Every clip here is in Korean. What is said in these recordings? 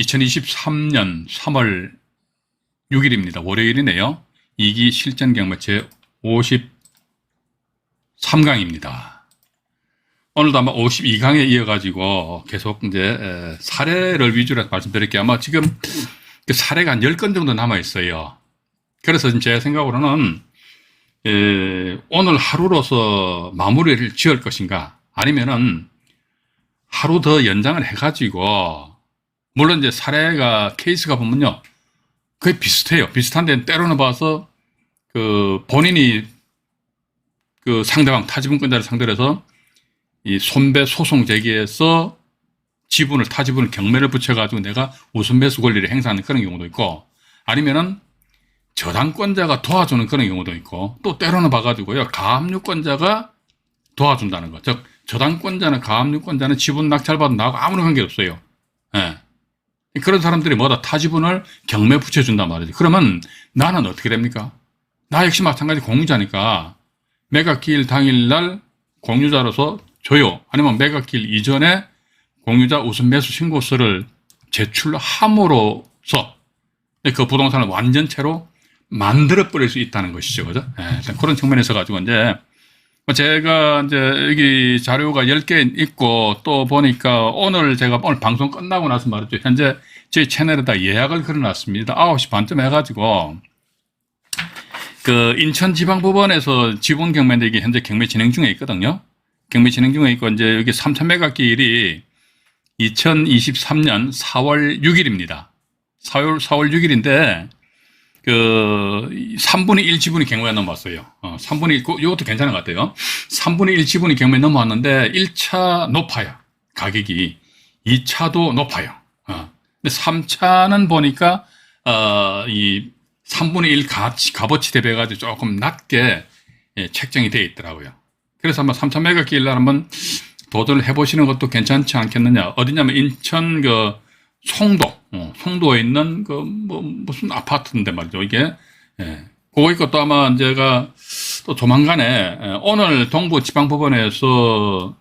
2023년 3월 6일입니다. 월요일이네요. 2기 실전 경매 제 53강입니다. 오늘도 아마 52강에 이어가지고 계속 이제 사례를 위주로 말씀드릴게요. 아마 지금 그 사례가 한 10건 정도 남아있어요. 그래서 제 생각으로는 오늘 하루로서 마무리를 지을 것인가, 아니면은 하루 더 연장을 해가지고, 물론 이제 사례가, 케이스가 보면요, 거의 비슷해요. 비슷한데 때로는 봐서 그 본인이 그 상대방 타지분권자를 상대로 해서 이 손배 소송 제기해서 지분을, 타지분을 경매를 붙여가지고 내가 우선 매수 권리를 행사하는 그런 경우도 있고, 아니면은 저당권자가 도와주는 그런 경우도 있고, 또 때로는 봐가지고요, 가압류권자가 도와준다는 거. 즉, 저당권자는 가압류권자는 지분 낙찰받은 나하고 아무런 관계 없어요. 예. 그런 사람들이 뭐다 타지분을 경매 붙여준단 말이지. 그러면 나는 어떻게 됩니까? 나 역시 마찬가지 공유자니까 매각기일 당일날 공유자로서 줘요. 아니면 매각기일 이전에 공유자 우선 매수 신고서를 제출함으로써 그 부동산을 완전체로 만들어버릴 수 있다는 것이죠. 그죠? 예, 그런 측면에서 가지고 이제 제가 이제 여기 자료가 10개 있고, 또 보니까 오늘 제가 오늘 방송 끝나고 나서 말이죠. 현재 저희 채널에다 예약을 걸어놨습니다. 9시 반쯤 해가지고, 그 인천지방법원에서 지분 경매인데 이게 현재 경매 진행 중에 있거든요. 경매 진행 중에 있고, 이제 여기 3,000매각기일이 2023년 4월 6일입니다. 4월 6일인데, 그 3분의 1 지분이 경매가 넘어왔어요. 3분의 1, 이것도 괜찮은 것 같아요. 3분의 1 지분이 경매에 넘어왔는데 1차 높아요. 가격이. 2차도 높아요. 근데 3차는 보니까 이 3분의 1 값어치 대비해가지고 조금 낮게 책정이 되어 있더라고요. 그래서 한번 3,000매각기일 날 한번 도전을 해보시는 것도 괜찮지 않겠느냐. 어디냐면 인천 그 송도에 있는 그 무슨 아파트인데 말이죠. 이게 그거 있고, 또 아마 제가 또 조만간에 오늘 동부지방법원에서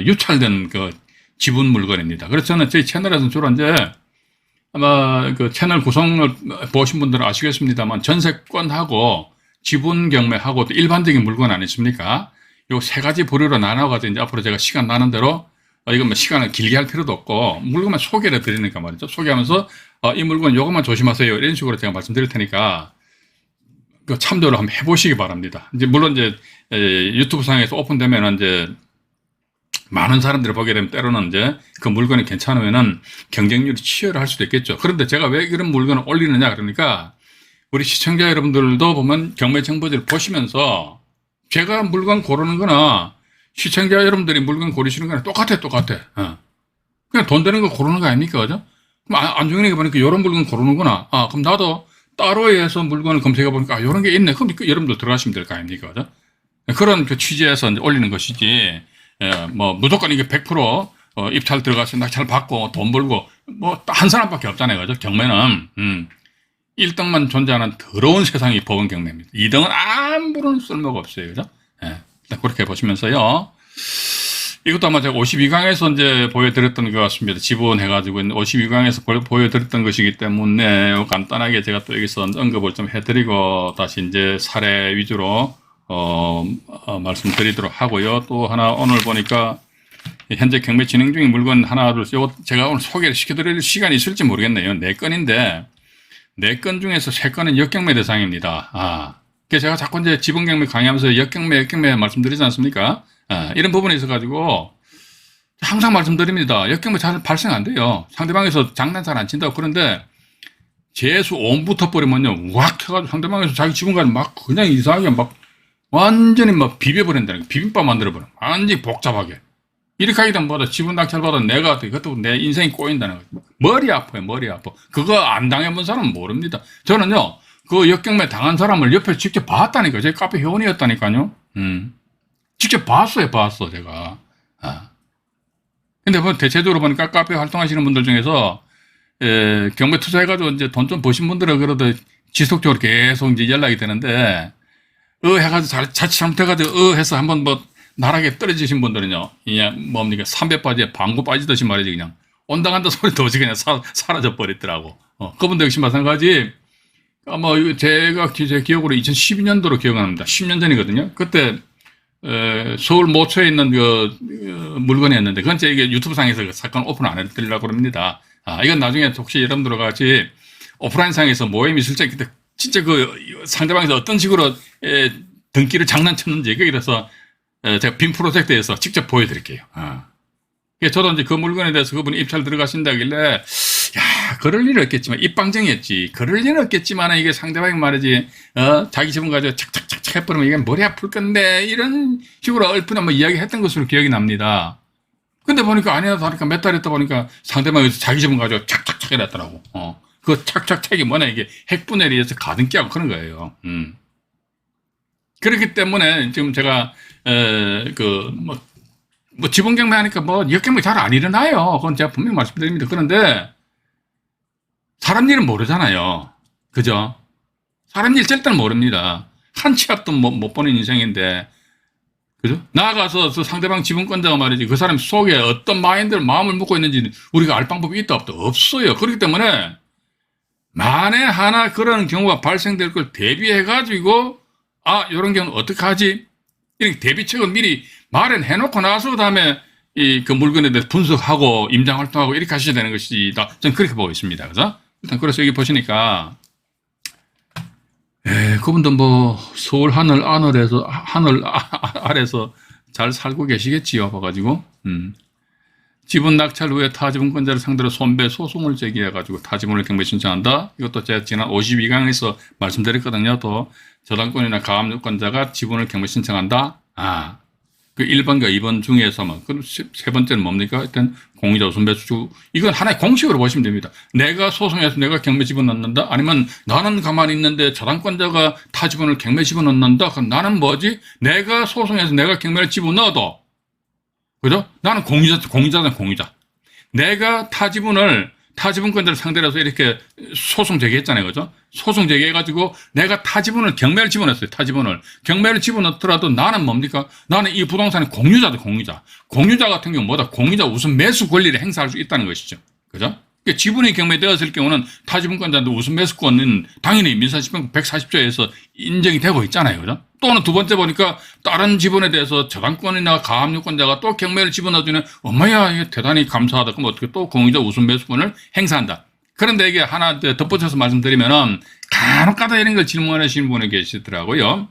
유찰된 그 지분 물건입니다. 그래서 저는 저희 채널에서는 주로 이제 아마 그 채널 구성을 보신 분들은 아시겠습니다만, 전세권하고 지분 경매하고 또 일반적인 물건 아니십니까? 요 세 가지 부류로 나눠가지고 이제 앞으로 제가 시간 나는 대로 이건 뭐 시간을 길게 할 필요도 없고 물건만 소개를 드리니까 말이죠. 소개하면서 이 물건 요것만 조심하세요, 이런 식으로 제가 말씀드릴 테니까 그 참조를 한번 해보시기 바랍니다. 이제 물론 이제 유튜브 상에서 오픈되면 이제 많은 사람들이 보게 되면 때로는 이제 그 물건이 괜찮으면은 경쟁률이 치열할 수도 있겠죠. 그런데 제가 왜 이런 물건을 올리느냐 그러니까, 우리 시청자 여러분들도 보면 경매 정보지를 보시면서 제가 물건 고르는 거나 시청자 여러분들이 물건 고르시는 거랑 똑같아. 그냥 돈 되는 거 고르는 거 아닙니까? 그죠? 그럼 안중근에게 보니까 이런 물건 고르는구나. 그럼 나도 따로 해서 물건을 검색해 보니까 이런 게 있네. 그럼 여러분들 들어가시면 될 거 아닙니까? 그죠? 그런 그 취지에서 이제 올리는 것이지, 뭐 무조건 이게 100% 입찰 들어가서 낙찰 받고 돈 벌고 뭐 한 사람밖에 없잖아요. 그죠? 경매는 1등만 존재하는 더러운 세상이 법원 경매입니다. 2등은 아무런 쓸모가 없어요. 그죠? 그렇게 보시면서요. 이것도 아마 제가 52강에서 이제 보여드렸던 것 같습니다. 지분해가지고 52강에서 보여드렸던 것이기 때문에 간단하게 제가 또 여기서 언급을 좀 해드리고 다시 이제 사례 위주로 말씀드리도록 하고요. 또 하나 오늘 보니까 현재 경매 진행 중인 물건 하나 둘 제가 오늘 소개를 시켜드릴 시간이 있을지 모르겠네요. 4건인데 4건 중에서 3건은 역경매 대상입니다. 그래서 제가 자꾸 이제 지분 경매 강의하면서 역경매 말씀드리지 않습니까? 이런 부분에 있어가지고 항상 말씀드립니다. 역경매 잘 발생 안 돼요. 상대방에서 장난 잘 안 친다고. 그런데 재수 5부터 버리면요, 왁 해가지고 상대방에서 자기 지분까지 막 그냥 이상하게 막 완전히 막 비벼버린다는 거예요. 비빔밥 만들어버려. 완전히 복잡하게. 이렇게 하게 되면 뭐다, 지분 낙찰받아 내가 그것도 내 인생이 꼬인다는 거예요. 머리 아파요, 머리 아파. 그거 안 당해본 사람은 모릅니다. 저는요, 그 역경매 당한 사람을 옆에 직접 봤다니까요. 제 카페 회원이었다니까요. 직접 봤어요, 제가. 근데 뭐 대체적으로 보니까 카페 활동하시는 분들 중에서, 경매 투자해가지고 이제 돈 좀 버신 분들은 그래도 지속적으로 계속 이제 연락이 되는데, 해가지고 자칫 잘못해가지고, 해서 한번 뭐, 나락에 떨어지신 분들은요, 그냥 뭡니까, 300바지에 방구 빠지듯이 말이지, 그냥 온당한다 소리도 없이 그냥 사라져 버렸더라고. 그분도 역시 마찬가지. 아마 제가 제 기억으로 2012년도로 기억합니다. 10년 전이거든요. 그때 서울 모초에 있는 물건이었는데 그건 제 유튜브상에서 그 사건 오픈 안 해드리려고 합니다. 이건 나중에 혹시 여러분들과 같이 오프라인상에서 모임이 있을 때 그때 진짜 상대방에서 어떤 식으로 등기를 장난쳤는지 그래서 제가 빔 프로젝트에서 직접 보여드릴게요. 저도 이제 그 물건에 대해서 그분이 입찰 들어가신다길래 야, 그럴 일은 없겠지만 입방정이었지. 그럴 일은 없겠지만 이게 상대방이 말이지 자기 집은 가지고 착착착착 해버리면 이게 머리 아플 건데 이런 식으로 얼핏 한번 이야기했던 것으로 기억이 납니다. 근데 보니까 아니라도 하니까 몇 달 있다 보니까 상대방이 자기 집은 가지고 착착착 해놨더라고. 그 착착착이 뭐냐 이게 핵분열에 의해서 가등기하고 그런 거예요. 그렇기 때문에 지금 제가 지분 경매하니까 역경매 잘 안 일어나요. 그건 제가 분명히 말씀드립니다. 그런데 사람 일은 모르잖아요. 그죠? 사람 일 절대는 모릅니다. 한 치 앞도 못 보는 인생인데, 그죠? 나아가서 상대방 지분권자가 말이지 그 사람 속에 어떤 마음을 먹고 있는지 우리가 알 방법이 있다 없다 없어요. 그렇기 때문에 만에 하나 그런 경우가 발생될 걸 대비해가지고 이런 경우는 어떻게 하지? 이렇게 대비책을 미리 마련해놓고 나서 그다음에 그 물건에 대해서 분석하고 임장 활동하고 이렇게 하셔야 되는 것이다. 저는 그렇게 보고 있습니다. 그죠? 일단 그래서 여기 보시니까 그분도 서울 하늘 아래서 잘 살고 계시겠지요. 봐가지고 지분 낙찰 후에 타지분권자를 상대로 손배 소송을 제기해가지고 타지분을 경매 신청한다. 이것도 제가 지난 52강에서 말씀드렸거든요. 또 저당권이나 가압류권자가 지분을 경매 신청한다. 그 1번과 2번 중에서만. 그럼 세 번째는 뭡니까? 일단 공유자 우선 매수. 이건 하나의 공식으로 보시면 됩니다. 내가 소송해서 내가 경매 집어넣는다? 아니면 나는 가만히 있는데 저당권자가 타지분을 경매 집어넣는다? 그럼 나는 뭐지? 내가 소송해서 내가 경매를 집어넣어도 그죠? 나는 공유자는 공유자. 내가 타지분권자를 상대로 해서 이렇게 소송 제기했잖아요. 그죠? 소송 제기해가지고 내가 타지분을 경매를 집어넣었어요. 타지분을. 경매를 집어넣더라도 나는 뭡니까? 나는 이 부동산의 공유자다, 공유자. 공유자 같은 경우는 뭐다? 공유자 우선 매수 권리를 행사할 수 있다는 것이죠. 그죠? 그러니까 지분이 경매되었을 경우는 타지분권자도 우선 매수권은 당연히 민사집행법 140조에서 인정이 되고 있잖아요. 그죠? 또는 두 번째 보니까 다른 지분에 대해서 저당권이나 가압류권자가 또 경매를 집어넣어주면 엄마야 이게 대단히 감사하다. 그럼 어떻게 또 공유자 우선 매수권을 행사한다. 그런데 이게 하나 덧붙여서 말씀드리면은 간혹가다 이런 걸 질문하시는 분이 계시더라고요.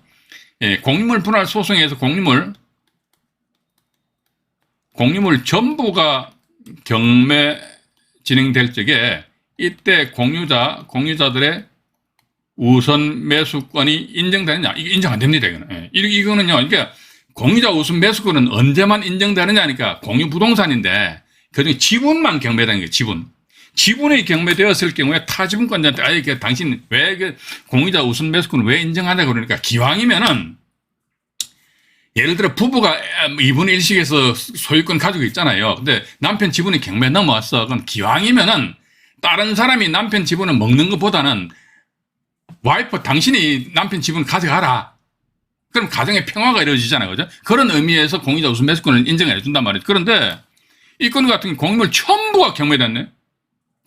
공유물 분할 소송에서 공유물 전부가 경매 진행될 적에 이때 공유자들의 우선 매수권이 인정되느냐? 이게 인정 안 됩니다, 이거는. 이거는요, 그러니까 공유자 우선 매수권은 언제만 인정되느냐니까 공유 부동산인데, 그중에 지분만 경매되는 거예요, 지분. 지분이 경매되었을 경우에 타지분권자한테, 당신 왜 공유자 우선 매수권을 왜 인정하냐고 그러니까 기왕이면은, 예를 들어 부부가 2분의 1씩에서 소유권 가지고 있잖아요. 근데 남편 지분이 경매 넘어왔어. 그럼 기왕이면은 다른 사람이 남편 지분을 먹는 것보다는 와이프 당신이 남편 지분을 가져가라. 그럼 가정의 평화가 이루어지잖아요. 그죠? 그런 의미에서 공유자 우선 매수권을 인정해 준단 말이에요. 그런데 이 건 같은 경우 공유물 전부가 경매됐네.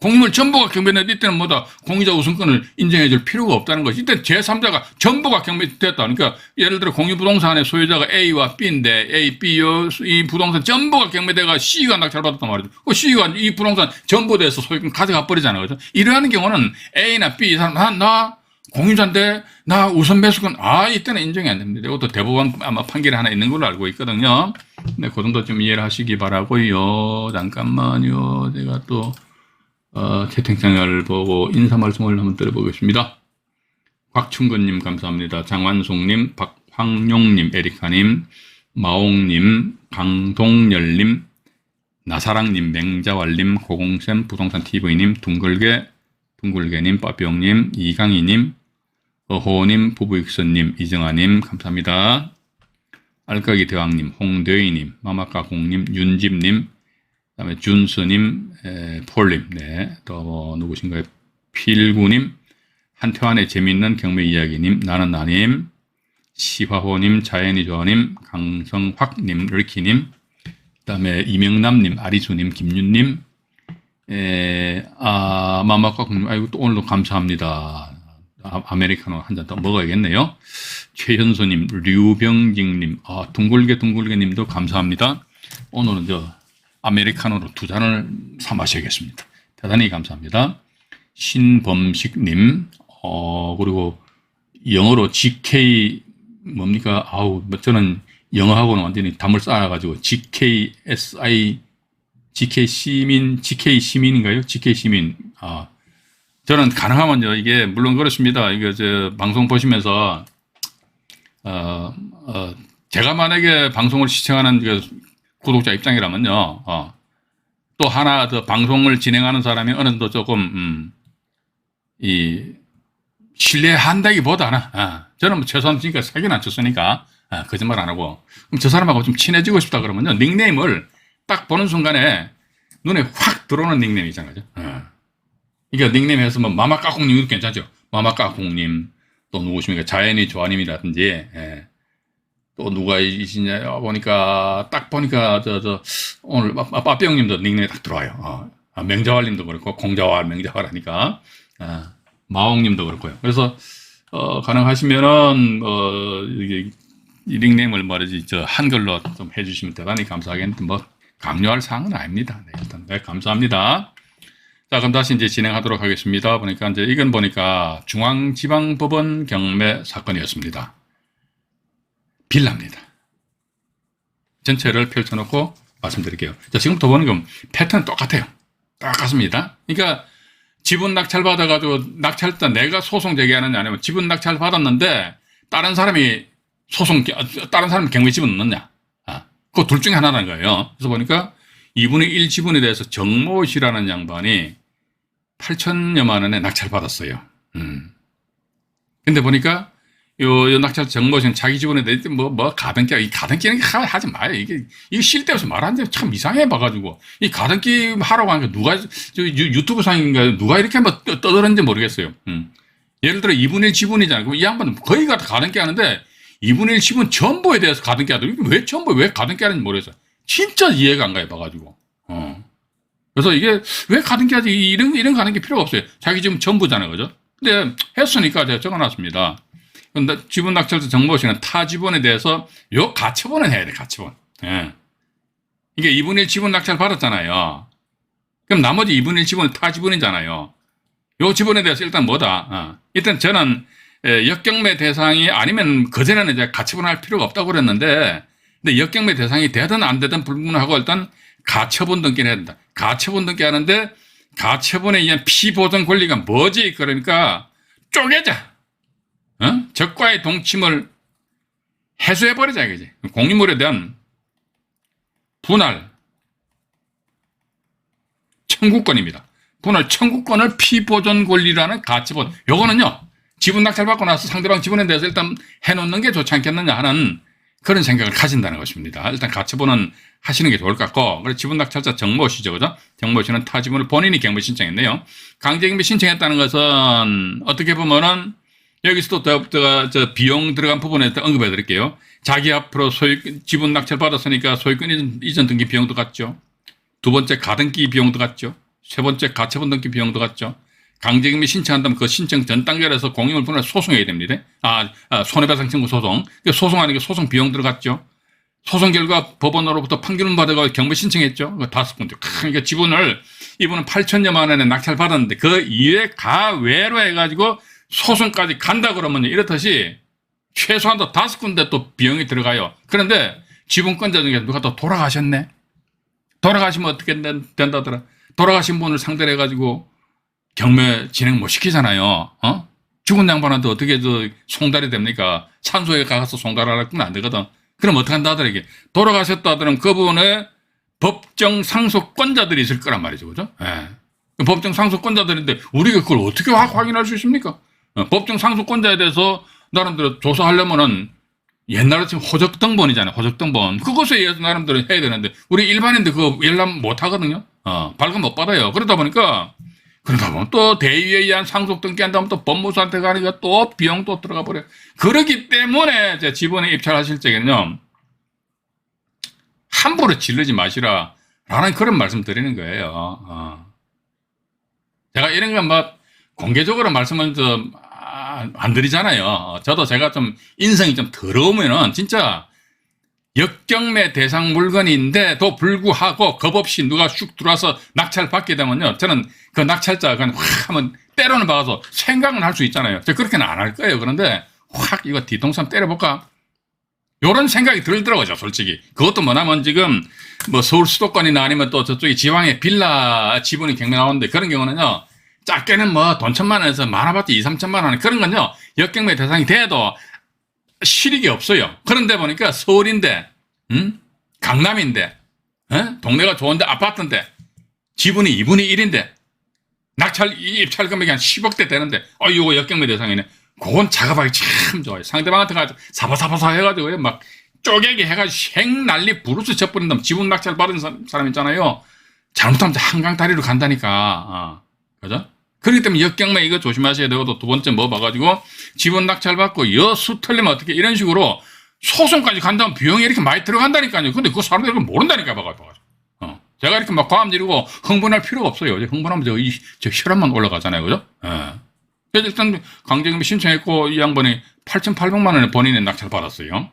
공유물 전부가 경매됐는데 이때는 뭐다? 공유자 우선권을 인정해 줄 필요가 없다는 거지. 이때 제3자가 전부가 경매됐다. 그러니까 예를 들어 공유부동산의 소유자가 A와 B인데 A, B 이 부동산 전부가 경매돼가 C가 낙찰받았단 말이죠. 그 C가 이 부동산 전부 돼서 소유권 가져가 버리잖아요. 그죠? 이러한 경우는 A나 B 이 사람 나 공유자인데 나 우선 매수권 이때는 인정이 안 됩니다. 이것도 대법원 아마 판결이 하나 있는 걸로 알고 있거든요. 네, 그 정도 좀 이해를 하시기 바라고요. 잠깐만요. 제가 또 채팅창을 보고 인사 말씀을 한번 드려보겠습니다. 곽충근님 감사합니다. 장완송님, 박황용님, 에리카님, 마옥님, 강동열님, 나사랑님, 맹자왈님, 고공샘, 부동산TV님, 둥글개님, 빠삐용님, 이강희님, 어호님, 부부익선님, 이정아님 감사합니다. 알까기 대왕님, 홍대희님, 마마카공님, 윤집님, 그다음에 준서님, 폴님, 네, 또 누구신가요? 필구님, 한태환의 재미있는 경매 이야기님, 나는 나님, 시화호님, 자연이 조아님, 강성확님, 르키님, 그다음에 이명남님, 아리수님, 김윤님, 마마카콩님, 아이고, 또 오늘도 감사합니다. 아메리카노 한 잔 더 먹어야겠네요. 최현수님, 류병직님, 둥글게님도 감사합니다. 오늘은 아메리카노로 2잔을 사 마셔야겠습니다. 대단히 감사합니다. 신범식님, 그리고 영어로 GK, 뭡니까? 저는 영어하고는 완전히 담을 쌓아가지고 GK 시민인가요? GK 시민. 저는 가능하면요, 이게, 물론 그렇습니다. 이게, 방송 보시면서, 제가 만약에 방송을 시청하는 구독자 입장이라면요, 또 하나 더 방송을 진행하는 사람이 어느 정도 조금, 신뢰한다기보다는, 저는 뭐 최소한 지금까지 사기는 안 쳤으니까, 거짓말 안 하고, 그럼 저 사람하고 좀 친해지고 싶다 그러면요, 닉네임을 딱 보는 순간에 눈에 확 들어오는 닉네임이잖아요. 이게 닉네임에서 뭐 마마까꿍님도 괜찮죠. 마마까꿍님, 또 누구십니까? 자연이 조아님이라든지, 또 누가 이시냐 보니까 딱 보니까 오늘 빠삐형님도 닉네임 딱 들어와요. 명자활님도 그렇고 공자활 명자활하니까 마홍님도 그렇고요. 그래서 가능하시면은 이 닉네임을 말이지 한글로 좀 해주시면 대단히 감사하겠는데 뭐 강요할 사항은 아닙니다. 네, 일단 감사합니다. 자, 그럼 다시 이제 진행하도록 하겠습니다. 보니까 이건 보니까 중앙지방법원 경매 사건이었습니다. 빌라입니다. 전체를 펼쳐놓고 말씀드릴게요. 자, 지금부터 보는 건 패턴은 똑같아요. 똑같습니다. 그러니까 지분 낙찰 받아가지고 낙찰자 내가 소송 제기하느냐 아니면 지분 낙찰 받았는데 다른 사람이 경매 지분 넣느냐. 그 둘 중에 하나라는 거예요. 그래서 보니까 2분의 1 지분에 대해서 정모 씨라는 양반이 8천여만 원에 낙찰 받았어요. 근데 보니까 요 낙찰 정모 씨는 자기 지분에 대해서 가등기, 이 가등기는 하지 마요. 이게 쓸데없이 말하는데 참 이상해 봐가지고. 이 가등기 하라고 하니까 유튜브 상인가 누가 이렇게 한번 떠들었는지 모르겠어요. 예를 들어 2분의 1 지분이잖아요. 그럼 이 양반은 거의 다 가등기 하는데 2분의 1 지분 전부에 대해서 가등기 하더라고요. 왜 가등기 하는지 모르겠어요. 진짜 이해가 안 가요, 봐가지고. 그래서 이게 왜 가등기 하지? 이런 가등기 필요가 없어요. 자기 지분 전부잖아요, 그죠? 근데 했으니까 제가 적어놨습니다. 근데 지분 낙찰자 정모 씨는 타 지분에 대해서 가처분은 해야 돼, 가처분. 예. 이게 2분의 1 지분 낙찰 받았잖아요. 그럼 나머지 2분의 1 지분은 타 지분이잖아요. 요 지분에 대해서 일단 뭐다? 일단 저는 역경매 대상이 아니면 그전에는 이제 가처분할 필요가 없다고 그랬는데, 근데 역경매 대상이 되든 안 되든 불문하고 일단 가처분 등기를 해야 된다. 가처분 등기 하는데 가처분에 의한 피보전 권리가 뭐지? 그러니까 쪼개자. 적과의 동침을 해소해버리자 이거지. 공유물에 대한 분할 청구권입니다. 분할 청구권을 피보전 권리라는 가처분. 요거는요, 지분 낙찰 받고 나서 상대방 지분에 대해서 일단 해놓는 게 좋지 않겠느냐 하는 그런 생각을 가진다는 것입니다. 일단 가처분은 하시는 게 좋을 것 같고, 그래서 지분 낙찰자 정모 씨죠, 그죠? 정모 씨는 타 지분을 본인이 경매 신청했네요. 강제경매 신청했다는 것은 어떻게 보면은 여기서도 저 비용 들어간 부분에 언급해 드릴게요. 자기 앞으로 지분 낙찰 받았으니까 소유권 이전 등기 비용도 같죠. 두 번째 가등기 비용도 같죠. 세 번째 가처분 등기 비용도 같죠. 강제경매 신청한다면 그 신청 전 단계에서 공유물 분할 소송해야 됩니다. 손해배상 청구 소송. 소송하는 게 소송 비용 들어갔죠. 소송 결과 법원으로부터 판결문 받아가 경매 신청했죠. 그 5군데. 그러니까 지분을 이분은 8천여만 원에 낙찰 받았는데 그 이외 가외로 해가지고 소송까지 간다 그러면 이렇듯이 최소한도 5군데 또 비용이 들어가요. 그런데 지분권자 중에 누가 또 돌아가셨네. 돌아가시면 어떻게 된다더라. 돌아가신 분을 상대로 해가지고 경매 진행 못 시키잖아요. 죽은 양반한테 어떻게 송달이 됩니까? 산소에 가서 송달하라면 안 되거든. 그럼 어떻게 한다더라 이게. 돌아가셨다 하더라면 그분의 법정 상속권자들이 있을 거란 말이죠. 그죠? 예. 법정 상속권자들인데 우리가 그걸 어떻게 확인할 수 있습니까? 법정 상속권자에 대해서 나름대로 조사하려면은 옛날에 지금 호적등본이잖아요. 호적등본. 그것에 의해서 나름대로 해야 되는데 우리 일반인들 그거 열람 못 하거든요. 발급 못 받아요. 그러다 보면 또 대위에 의한 상속 등기한다면 또 법무사한테 가니까 또 비용 또 들어가 버려요. 그렇기 때문에 이제 지분에 입찰하실 적에는요, 함부로 질르지 마시라 라는 그런 말씀 드리는 거예요. 제가 이런 건 뭐 공개적으로 말씀을 좀 안 드리잖아요. 저도 제가 좀 인성이 좀 더러우면은 진짜 역경매 대상 물건인데도 불구하고 겁 없이 누가 쑥 들어와서 낙찰 받게 되면요. 저는 그 낙찰자 그냥 확 하면 때로는 박아서 생각은 할 수 있잖아요. 저 그렇게는 안 할 거예요. 그런데 확 이거 뒤통수 때려볼까? 요런 생각이 들더라고요, 솔직히. 그것도 뭐냐면 지금 뭐 서울 수도권이나 아니면 또 저쪽에 지방에 빌라 지분이 경매 나오는데 그런 경우는요. 작게는 뭐 돈 1,000만 원에서 많아봤자 2, 3천만 원 그런 건요. 역경매 대상이 돼도 실익이 없어요. 그런데 보니까 서울인데, 강남인데, 동네가 좋은데 아파트인데, 지분이 2분의 1인데, 입찰 금액이 한 10억대 되는데, 이거 역경매 대상이네. 그건 작업하기 참 좋아요. 상대방한테 가지고 사바사바사 해가지고 막 쪼개기 해가지고 행난리 부르스 져버린 다음 지분 낙찰 받은 사람 있잖아요. 잘못하면 한강 다리로 간다니까. 그죠? 그렇기 때문에 역경매 이거 조심하셔야 되고 또 두 번째 뭐 봐가지고 지분 낙찰 받고 여수 틀리면 어떻게 이런 식으로 소송까지 간다면 비용이 이렇게 많이 들어간다니까요. 근데 그 사람들이 모른다니까 봐가지고. 제가 이렇게 막 과am 지르고 흥분할 필요가 없어요. 흥분하면 저 혈압만 올라가잖아요. 그죠? 그래서 일단 강제금이 신청했고 이 양반이 8,800만 원에 본인이 낙찰 받았어요.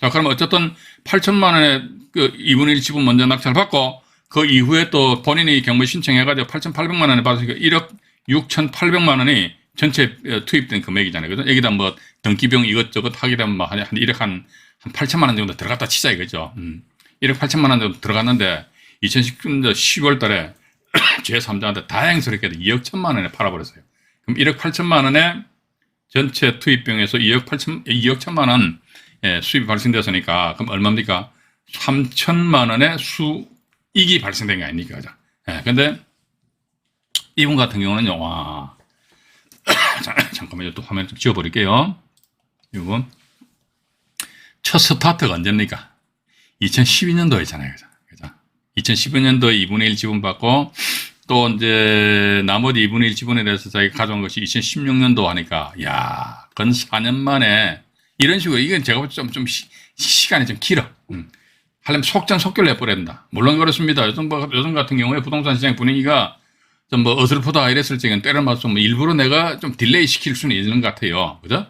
자, 그러면 어쨌든 8천만 원에 그 2분의 1 지분 먼저 낙찰 받고 그 이후에 또 본인이 경매 신청해가지고 8,800만 원에 받았으니까 1억 6,800만 원이 전체 투입된 금액이잖아요. 그죠? 여기다 뭐 등기병 이것저것 하게 되면 뭐 한 1억 한 8천만 원 정도 들어갔다 치자 이거죠. 1억 8천만 원 정도 들어갔는데 2019년 10월 달에 제3자한테 다행스럽게도 2억 1천만 원에 팔아버렸어요. 그럼 1억 8천만 원에 전체 투입병에서 2억 1천만 원 수입이 발생됐으니까 그럼 얼마입니까? 3천만 원의 수익이 발생된 게 아닙니까? 그죠? 근데 이분 같은 경우는요, 와. 잠깐만요. 또 화면 좀 지워버릴게요. 이분. 첫 스타트가 언제입니까? 2012년도였잖아요. 그죠? 2012년도에 2분의 1 지분 받고, 또 이제 나머지 2분의 1 지분에 대해서 자기가 가져온 것이 2016년도 하니까, 야, 건 4년 만에, 이런 식으로, 이건 제가 볼 때 시간이 좀 길어. 하려면 속전속결로 해버려야 된다. 물론 그렇습니다. 요즘 같은 경우에 부동산 시장 분위기가 좀 뭐 어설프다 이랬을 적엔 때려 맞으면 뭐 일부러 내가 좀 딜레이 시킬 수는 있는 것 같아요. 그죠?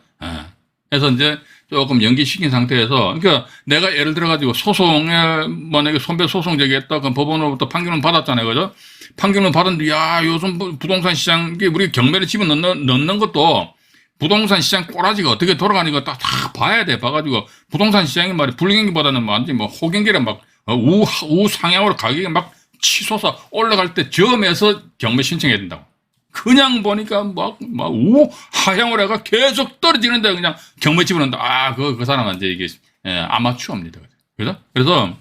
그래서 이제 조금 연기시킨 상태에서, 그러니까 내가 예를 들어가지고 소송에 만약에 손배 소송 제기했다, 그럼 법원으로부터 판결은 받았잖아요. 그죠? 판결은 받았는데, 야, 요즘 부동산 시장, 이게 우리 경매를 집어 넣는 것도 부동산 시장 꼬라지가 어떻게 돌아가는가 다 봐야 돼. 봐가지고 부동산 시장이 말이 불경기보다는 완전히 뭐 호경기를 막 우상향으로 가격이 막 치솟아 올라갈 때 저음에서 경매 신청해야 된다고. 그냥 보니까 하향을 해가 계속 떨어지는데 그냥 경매 집어넣는다. 그 사람은 이제 이게 아마추어입니다. 그죠? 그래서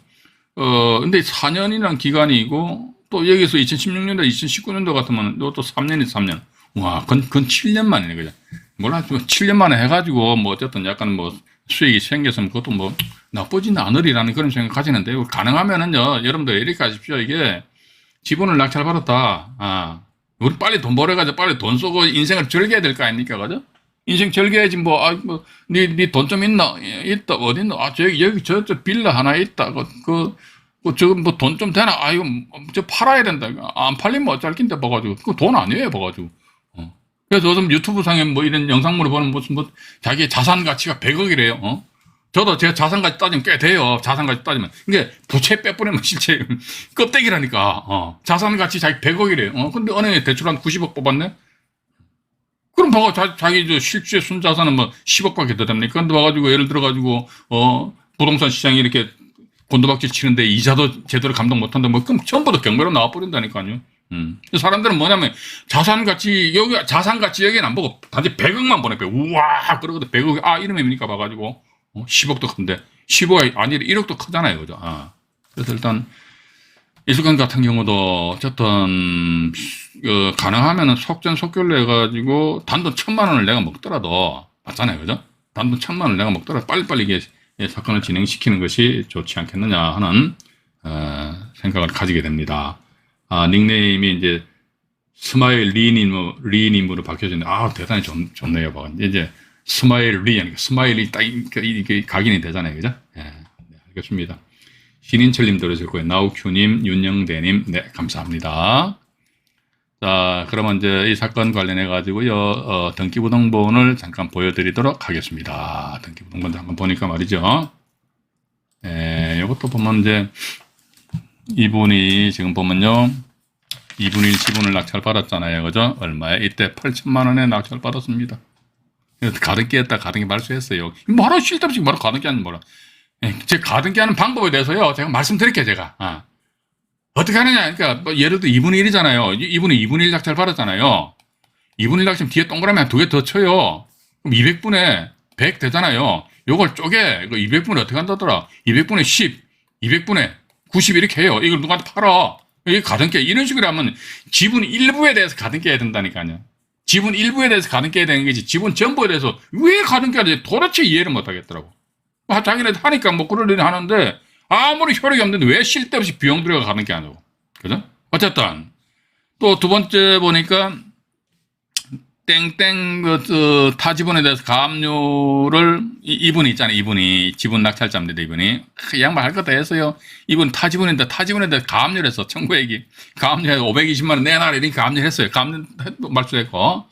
근데 4년이라는 기간이고 또 여기서 2016년도, 2019년도 같으면 이것도 3년이 3년. 와, 그건 7년 만이네, 그죠? 몰라, 7년 만에 해가지고 뭐 어쨌든 약간 뭐 수익이 생겼으면 그것도 뭐 나쁘지는 않으리라는 그런 생각 가지는데 가능하면은요, 여러분들 이렇게 하십시오. 이게 지분을 낙찰받았다. 우리 빨리 돈 벌어가지고 빨리 돈 쓰고 인생을 즐겨야 될 거 아닙니까? 그죠? 인생 즐겨야지 네 돈 좀 있나? 있다. 어디 있나? 여기 저 빌라 하나 있다. 저거 뭐 돈 좀 되나? 이거 저 팔아야 된다. 안 팔리면 어쩔 낀데 봐가지고. 그거 돈 아니에요, 봐가지고. 그래서 요즘 유튜브 상에 뭐 이런 영상물을 보는 무슨 자기의 자산 가치가 100억이래요. 저도 제가 자산 가치 따지면 꽤 돼요. 자산 가치 따지면. 이게 부채 빼버리면 실제 껍데기라니까. 자산 가치 자기 100억이래요. 근데 은행에 대출 한 90억 뽑았네? 그럼 봐가 자기 실제 순자산은 뭐 10억밖에 더 됩니까? 근데 와가지고 예를 들어가지고, 부동산 시장이 이렇게 곤두박질 치는데 이자도 제대로 감당 못한다. 뭐, 그럼 전부 다 경매로 나와버린다니까요. 사람들은 뭐냐면 자산가치 여기는 안 보고 단지 100억만 보내. 우와, 그러거든. 100억이 이름입니까 봐가지고 10억도 큰데 10억이 아니라 1억도 크잖아요. 그죠? 그래서 일단 이수건 같은 경우도 어쨌든 가능하면은 속전속결로 해가지고 단돈 1,000만 원을 내가 먹더라도 맞잖아요. 그죠? 단돈 1,000만 원을 내가 먹더라도 빨리빨리 이게 사건을 진행시키는 것이 좋지 않겠느냐 하는 생각을 가지게 됩니다. 닉네임이 이제 스마일 리님으로 바뀌어졌는데, 대단히 좋네요. 이제 스마일 리, 스마일이 딱 이게 각인이 되잖아요. 그죠? 네, 알겠습니다. 신인철님 들어주셨고요. 나우큐님, 윤영대님, 네, 감사합니다. 자, 그러면 이제 이 사건 관련해 가지고요, 등기부등본을 잠깐 보여드리도록 하겠습니다. 등기부등본 잠깐 보니까 말이죠. 이것도 보면 이제 이분이 지금 보면요, 2분 1 지분을 낙찰 받았잖아요. 그죠? 얼마에? 이때 8천만 원에 낙찰 받았습니다. 가등기 했다, 가등기 말소했어요. 뭐라 쓸데없이 뭐라 가등기 하는 뭐라. 제 가등기 하는 방법에 대해서요, 제가 말씀드릴게요, 제가. 어떻게 하느냐. 그러니까, 뭐 예를 들어 2분의 1이잖아요. 이분이 2분의 1 낙찰 받았잖아요. 2분의 1 낙찰 뒤에 동그라미 한 2개 더 쳐요. 그럼 200분의 100 되잖아요. 요걸 쪼개. 200분의 어떻게 한다더라? 200분의 10, 200분의 90 이렇게 해요. 이걸 누구한테 팔아. 이게 가등기. 이런 식으로 하면 지분 일부에 대해서 가등기 해야 된다니까요. 지분 일부에 대해서 가등기 해야 되는 거지. 지분 전부에 대해서 왜 가등기 하지? 도대체 이해를 못 하겠더라고. 자기네들 하니까 뭐 그럴 일이 하는데, 아무리 효력이 없는데 왜 쓸데없이 비용 들여가 가등기 하냐고. 그죠? 어쨌든. 또 두 번째 보니까, 땡땡, 타 지분에 대해서 가압류를, 이분이 있잖아요. 이분이. 지분 낙찰자입니다. 이분이. 이 양반 할 것 다 했어요. 이분 타 지분인데, 타 지분에 대해서 가압류를 했어. 청구액이. 가압류에 520만원 내놔라. 이렇게 가압류 했어요. 가압류 말소했고.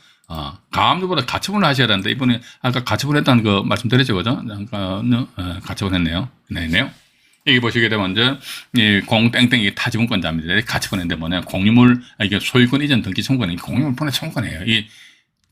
가압류보다 가처분을 하셔야 되는데, 이분이 아까 가처분 했다는 거 말씀드렸죠. 그죠? 잠깐, 가처분 했네요. 네요. 여기 보시게 되면 이제 이 공땡땡이 타지분권자입니다. 가처분했는데 뭐냐, 공유물, 이게 소유권 이전 등기 청구권이 공유물 분해 청구권이에요. 이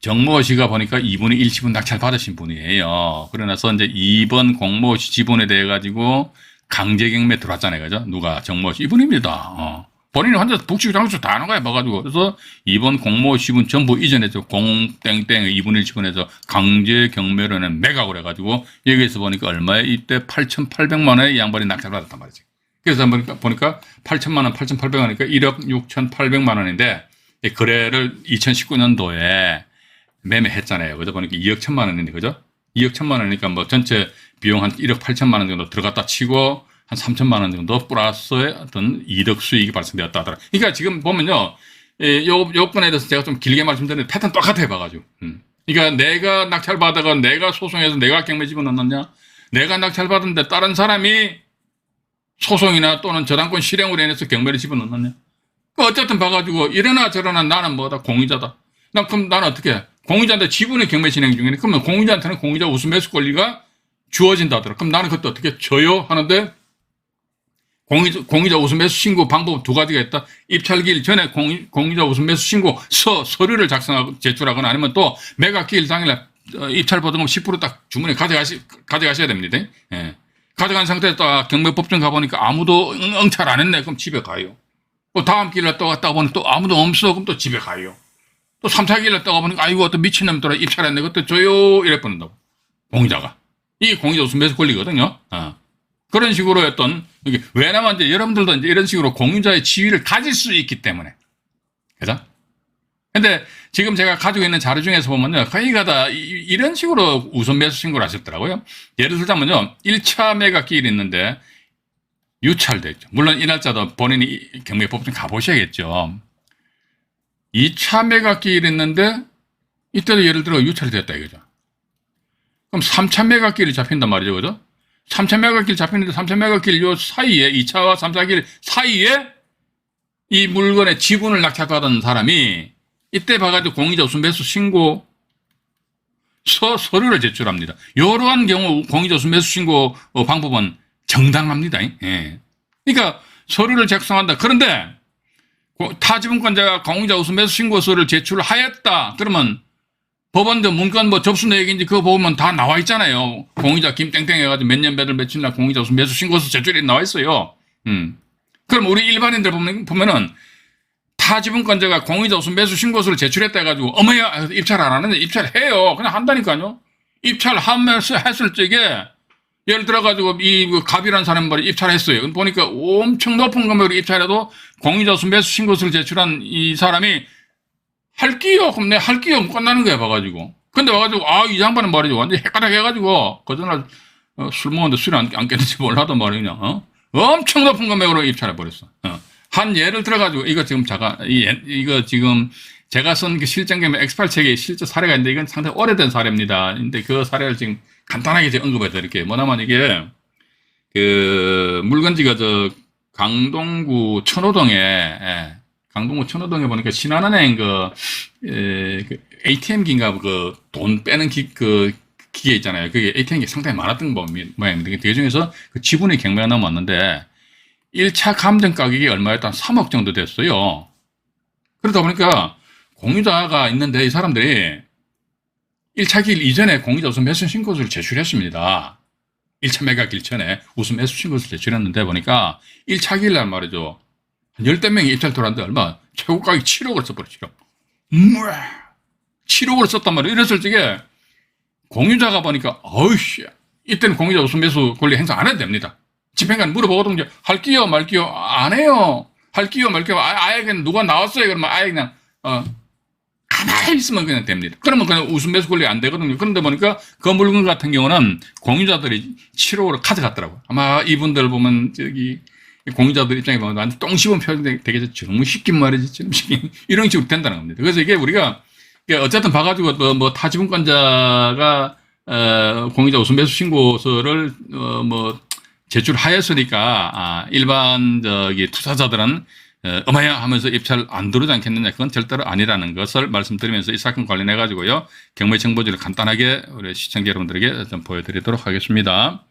정모 씨가 보니까 2분의 1 지분 낙찰 받으신 분이에요. 그러나서 이제 2번 공모 씨 지분에 대해 가지고 강제 경매 들어왔잖아요. 그죠? 누가? 정모 씨 이분입니다. 본인이 혼자 북치고 장수 다 하는 거야, 봐가지고. 그래서 2번 공모 지분 전부 이전해서 공땡땡 2분의 1 지분에서 강제 경매로는 매각을 해가지고 여기에서 보니까 얼마에 이때 8,800만 원에 이 양반이 낙찰받았단 말이지. 그래서 보니까 8천만 원, 8,800원이니까 1억 6,800만 원인데 거래를 2019년도에 매매했잖아요. 그래서 보니까 2억 1천만 원인데, 그죠? 2억 1천만 원이니까 뭐 전체 비용 한 1억 8천만 원 정도 들어갔다 치고 한 3천만 원 정도 플러스의 어떤 이득 수익이 발생되었다 하더라. 그러니까 지금 보면요, 요 건에 대해서 제가 좀 길게 말씀드렸는데 패턴 똑같아요, 봐가지고. 그러니까 내가 낙찰받아가 내가 소송해서 내가 경매 집어넣느냐, 내가 낙찰받았는데 다른 사람이 소송이나 또는 저당권 실행으로 인해서 경매를 집어넣느냐. 어쨌든 봐가지고 이러나 저러나 나는 뭐다, 공유자다. 그럼 나는 어떻게 해? 공유자한테 지분의 경매 진행 중이네. 그러면 공유자한테는 공유자 우수 매수 권리가 주어진다 하더라. 그럼 나는 그때 어떻게 줘요? 하는데 공유자 우수 매수 신고 방법 두 가지가 있다. 입찰기일 전에 공유자 우수 매수 신고 서류를 작성하고 제출하거나 아니면 또 매각기일 당일날 입찰 보증금 10%딱 주문에 가져가셔야 됩니다. 예. 가져간 상태에서 딱 경매법정 가보니까 아무도 응찰 안 했네. 그럼 집에 가요. 또 다음 길에 또 갔다 보니 또 아무도 없어. 그럼 또 집에 가요. 또 3, 4길에 또 가보니까 아이고 어떤 미친놈들아 입찰했네. 그때 줘요. 이래 버린다고. 공유자가. 이게 공유자 우수 매수 권리거든요. 그런 식으로 했던, 왜냐면 이제 여러분들도 이제 이런 식으로 공유자의 지위를 가질 수 있기 때문에. 그죠? 근데 지금 제가 가지고 있는 자료 중에서 보면요, 거의가 다 이런 식으로 우선 매수 신고를 하셨더라고요. 예를 들자면요, 1차 매각기일이 있는데 유찰됐죠. 물론 이 날짜도 본인이 경매법정 가보셔야겠죠. 2차 매각기일이 있는데 이때도 예를 들어 유찰이 됐다 이거죠. 그럼 3차 매각기일이 잡힌단 말이죠. 그죠? 3차 매각길 잡히는데 3차 매각길 요 사이에 2차와 3차 길 사이에 이 물건의 지분을 낙찰받은 사람이 이때 봐가지고 공유자 우수 매수 신고 서류를 제출합니다. 이러한 경우 공유자 우수 매수 신고 방법은 정당합니다. 예. 그러니까 서류를 작성한다. 그런데 타지분권자가 공유자 우수 매수 신고서를 제출하였다. 그러면 법원도 문건 뭐 접수 내역인지 그거 보면 다 나와 있잖아요. 공유자 김땡땡 해가지고 몇 년 몇월 며칠 날 공유자 우수 매수 신고서 제출이 나와 있어요. 그럼 우리 일반인들 보면은 타지분권자가 공유자 우수 매수 신고서를 제출했다 해가지고 어머야 입찰 안 하는데 입찰해요. 그냥 한다니까요. 입찰하면서 했을 적에 예를 들어가지고 이 갑이라는 사람 말이 입찰했어요. 보니까 엄청 높은 금액으로 입찰해도 공유자 우수 매수 신고서를 제출한 이 사람이 할게요. 그럼 내가 할게요. 끝나는 거야, 봐가지고. 근데 와가지고, 이 양반은 말이죠. 완전 헷갈하게 해가지고, 그 전날 술 먹었는데 술이 안 깼는지 몰라도 말이냐, 엄청 높은 금액으로 입찰해버렸어. 한 예를 들어가지고, 이거 지금 이거 지금 제가 쓴 그 실전경매 X8 책에 실제 사례가 있는데, 이건 상당히 오래된 사례입니다. 근데 그 사례를 지금 간단하게 제가 언급해 드릴게요. 뭐냐면 이게, 물건지가 강동구 천호동에, 강동구 천호동에 보니까 신한은행 그 ATM기인가 그 돈 빼는 그 기계 있잖아요. 그게 ATM기 상당히 많았던 모양입니다. 그 중에서 그 지분이 경매가 넘어왔는데 1차 감정 가격이 얼마였다? 3억 정도 됐어요. 그러다 보니까 공유자가 있는데 이 사람들이 1차 기일 이전에 공유자 우선 매수 신고서를 제출했습니다. 1차 매각 일전에 우선 매수 신고서를 제출했는데 보니까 1차 기일 날 말이죠. 한 10대 명이 입찰 들어왔는데 얼마? 최고 가격이 7억을 써버렸죠. 7억을 썼단 말이에요. 이랬을 적에 공유자가 보니까 어이씨 이때는 공유자 우선 매수 권리 행사 안 해도 됩니다. 집행관 물어보거든요. 할게요 말게요 안 해요. 할게요 말게요 아예 그냥 누가 나왔어요 그러면 아예 그냥 가만히 있으면 그냥 됩니다. 그러면 그냥 우선 매수 권리 안 되거든요. 그런데 보니까 그 물건 같은 경우는 공유자들이 7억으로 가져갔더라고요. 아마 이분들 보면 저기 공유자들 입장에 보면 완전 똥 씹은 표현이 되겠죠. 너무 쉽긴 말이지. 이런 식으로 된다는 겁니다. 그래서 이게 우리가 어쨌든 봐가지고 뭐 타지분권자가 공유자 우선 매수 신고서를 뭐 제출하였으니까 일반 저기 투자자들은 어마야 하면서 입찰 안 들어오지 않겠느냐. 그건 절대로 아니라는 것을 말씀드리면서 이 사건 관련해 가지고요. 경매 정보지를 간단하게 우리 시청자 여러분들에게 좀 보여드리도록 하겠습니다.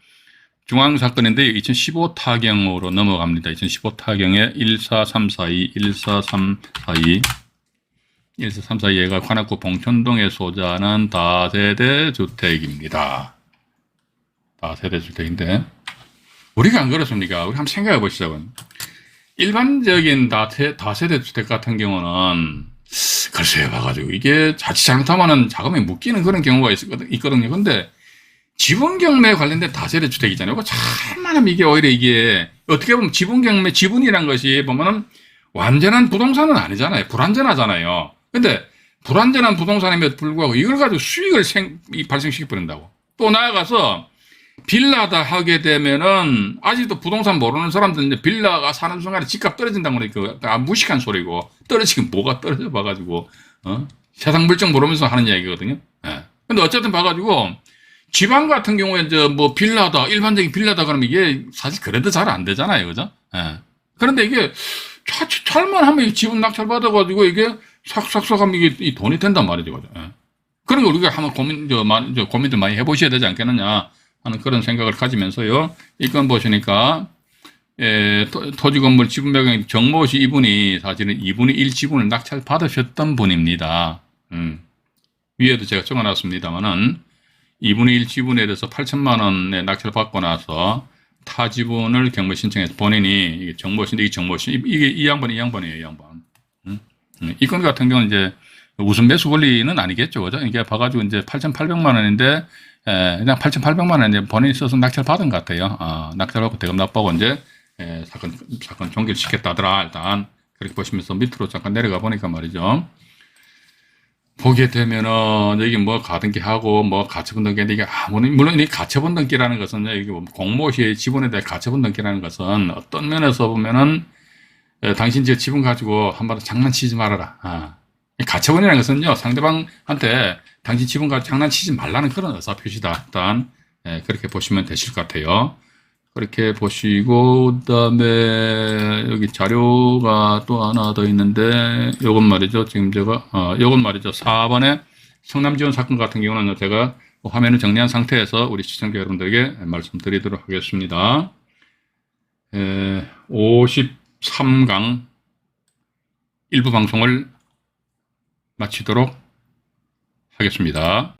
중앙 사건인데 2015 타경으로 넘어갑니다. 2015 타경에 14342, 14342, 14342가 관악구 봉천동에 소재하는 다세대 주택입니다. 다세대 주택인데 우리가 안 그렇습니까? 우리 한번 생각해 보시자고요. 일반적인 다세대 주택 같은 경우는 글쎄요 봐가지고 이게 자칫 잘못하면 자금이 묶이는 그런 경우가 있거든요. 근데 지분 경매 관련된 다세대 주택이잖아요. 그거 잘만하면 이게 오히려 이게 어떻게 보면 지분 경매 지분이란 것이 보면은 완전한 부동산은 아니잖아요. 불완전하잖아요. 근데 불완전한 부동산임에도 불구하고 이걸 가지고 수익을 발생시켜 버린다고. 또 나아가서 빌라다 하게 되면은 아직도 부동산 모르는 사람들은 이제 빌라가 사는 순간에 집값 떨어진다고 그러니까 무식한 소리고 떨어지긴 뭐가 떨어져 봐가지고 세상 물정 모르면서 하는 이야기거든요. 예. 근데 어쨌든 봐가지고 지방 같은 경우에 이제 뭐 빌라다 일반적인 빌라다 그러면 이게 사실 그래도 잘 안 되잖아요, 그죠? 예. 그런데 이게 잘만 하면 지분 낙찰 받아가지고 이게 싹싹싹 하면 이게 이 돈이 된단 말이죠, 그죠? 예. 그런 거 우리가 한번 고민들 많이 해보셔야 되지 않겠느냐 하는 그런 생각을 가지면서요. 이건 보시니까 토지건물 지분 매각 정모 시 이분이 사실은 2분의 1 지분을 낙찰 받으셨던 분입니다. 위에도 제가 적어놨습니다만은 2분의 1 지분에 대해서 8천만 원에 낙찰 받고 나서 타 지분을 경매 신청해서 본인이 이게 정모신데 이게 정모신 이게 이 양반이에요, 이 양반. 이 건 같은 경우는 이제 우선 매수 권리는 아니겠죠, 그죠? 이게 봐가지고 이제 8,800만 원인데 그냥 8,800만 원 이제 본인이 써서 낙찰 받은 것 같아요. 낙찰 받고 대금 납부하고 이제 사건 종결 시켰다더라. 일단 그렇게 보시면서 밑으로 잠깐 내려가 보니까 말이죠. 보게 되면은 여기 뭐 가등기 하고 뭐 가처분 등기인데 이게 물론 이 가처분 등기라는 것은 이게 공모시의 지분에 대한 가처분 등기라는 것은 어떤 면에서 보면은 당신 제 지분 가지고 한번 장난치지 말아라. 가처분이라는 것은요 상대방한테 당신 지분 가지고 장난치지 말라는 그런 의사표시다. 일단 그렇게 보시면 되실 것 같아요. 그렇게 보시고 그다음에 여기 자료가 또 하나 더 있는데 요건 말이죠. 지금 제가 요건 말이죠. 4번에 성남지원 사건 같은 경우는 제가 화면을 정리한 상태에서 우리 시청자 여러분들에게 말씀드리도록 하겠습니다. 53강 일부 방송을 마치도록 하겠습니다.